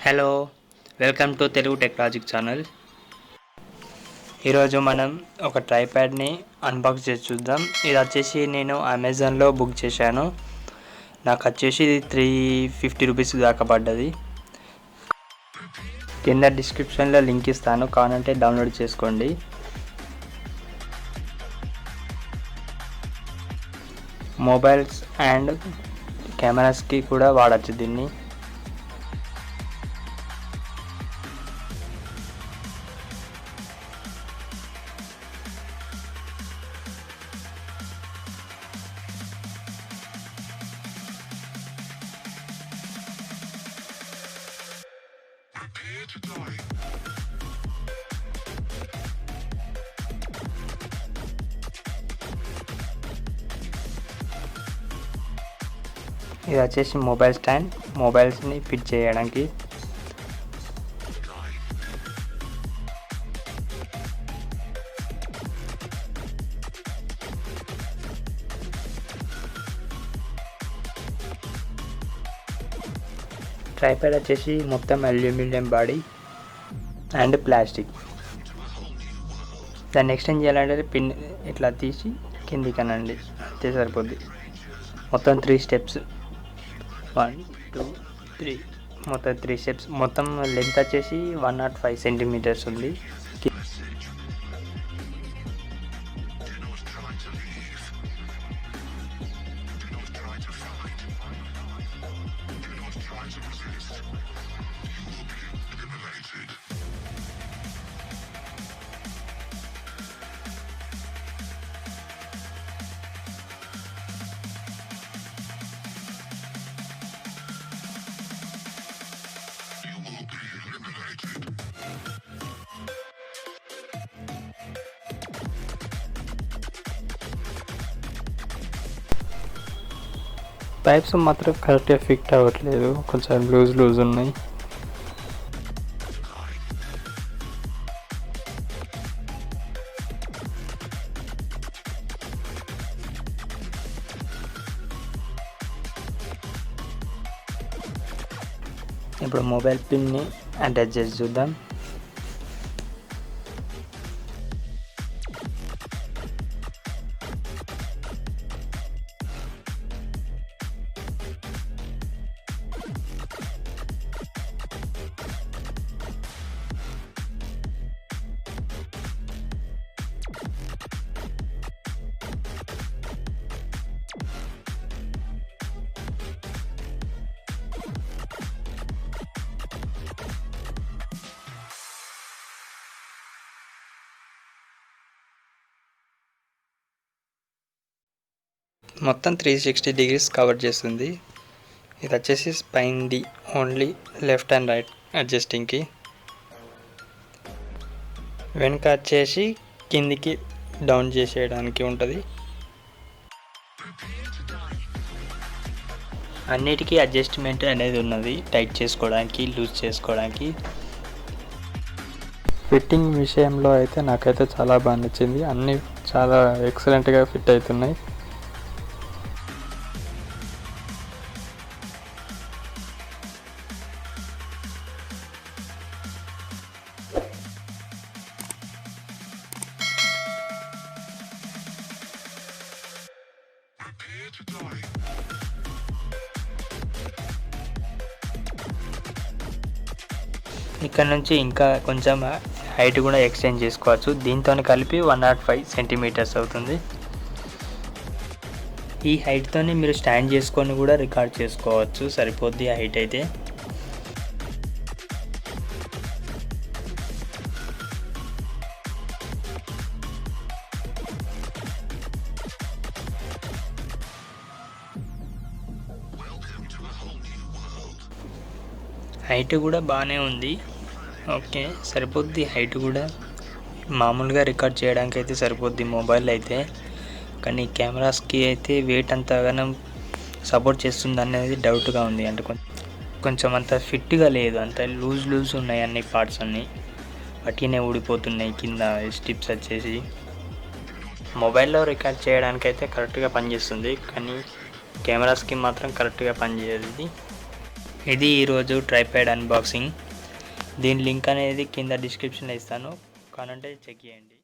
Hello, welcome to Telugu TechLogic channel. ఈరోజు మనం ఒక ట్రైప్యాడ్ని అన్బాక్స్ చేసి చూద్దాం. ఇది వచ్చేసి నేను అమెజాన్లో బుక్ చేశాను. నాకు వచ్చేసి 350 రూపీస్ దాకా పడ్డది. కింద డిస్క్రిప్షన్లో లింక్ ఇస్తాను, కావాలంటే డౌన్లోడ్ చేసుకోండి. మొబైల్స్ అండ్ కెమెరాస్కి కూడా వాడచ్చు దీన్ని. ఇది వచ్చేసి మొబైల్ స్టాండ్, మొబైల్స్ని ఫిట్ చేయడానికి. ట్రైప్యాడ్ వచ్చేసి మొత్తం అల్యూమినియం బాడీ అండ్ ప్లాస్టిక్. దాన్ని ఎక్స్టెండ్ చేయాలంటే పిన్ ఇట్లా తీసి కిందికి అనండి, అంతే సరిపోద్ది. మొత్తం 3 స్టెప్స్, 1 2 3, మొత్తం 3 స్టెప్స్. మొత్తం లెంత్ వచ్చేసి 105 సెంటీమీటర్స్ ఉంది. పైప్స్ మాత్రం కరెక్ట్గా ఫిట్ అవ్వట్లేదు, కొంచెం లూజ్ ఉన్నాయి. ఇప్పుడు మొబైల్ పిన్ని అటాచ్ చేసి చూద్దాం. మొత్తం 360 డిగ్రీస్ కవర్ చేస్తుంది. ఇది వచ్చేసి spine D, only left and right అడ్జస్టింగ్కి. వెనుక వచ్చేసి కిందికి డౌన్ చేసేయడానికి ఉంటుంది. అన్నిటికీ అడ్జస్ట్మెంట్ అనేది ఉన్నది, టైట్ చేసుకోవడానికి, లూజ్ చేసుకోవడానికి. ఫిట్టింగ్ విషయంలో అయితే నాకైతే చాలా బాగా నచ్చింది. అన్నీ చాలా ఎక్సలెంట్గా ఫిట్ అవుతున్నాయి. ఇక్కడ నుంచి ఇంకా కొంచెం హైట్ కూడా ఎక్స్టెండ్ చేసుకోవచ్చు. దీంతో కలిపి 105 సెంటీమీటర్స్ అవుతుంది. ఈ హైట్తోనే మీరు స్టాండ్ చేసుకొని కూడా రికార్డ్ చేసుకోవచ్చు, సరిపోద్ది ఆ హైట్ అయితే. హైట్ కూడా బాగానే ఉంది, ఓకే సరిపోద్ది. హైట్ కూడా మామూలుగా రికార్డ్ చేయడానికి అయితే సరిపోద్ది మొబైల్ అయితే. కానీ కెమెరాస్కి అయితే వెయిట్ అంతగానం సపోర్ట్ చేస్తుంది అనేది డౌట్గా ఉంది. అంటే కొంచెం అంత ఫిట్గా లేదు, అంత లూజ్ ఉన్నాయి అన్ని పార్ట్స్ అన్నీ. వట్టినే ఊడిపోతున్నాయి కింద స్టిప్స్ వచ్చేసి. మొబైల్లో రికార్డ్ చేయడానికైతే కరెక్ట్గా పనిచేస్తుంది, కానీ కెమెరాస్కి మాత్రం కరెక్ట్గా పనిచేయదు ఇది. ఇది ఈరోజు ట్రైప్యాడ్ అన్బాక్సింగ్. దీని లింక్ అనేది కింద డిస్క్రిప్షన్లో ఇస్తాను, కానంటే చెక్ చేయండి.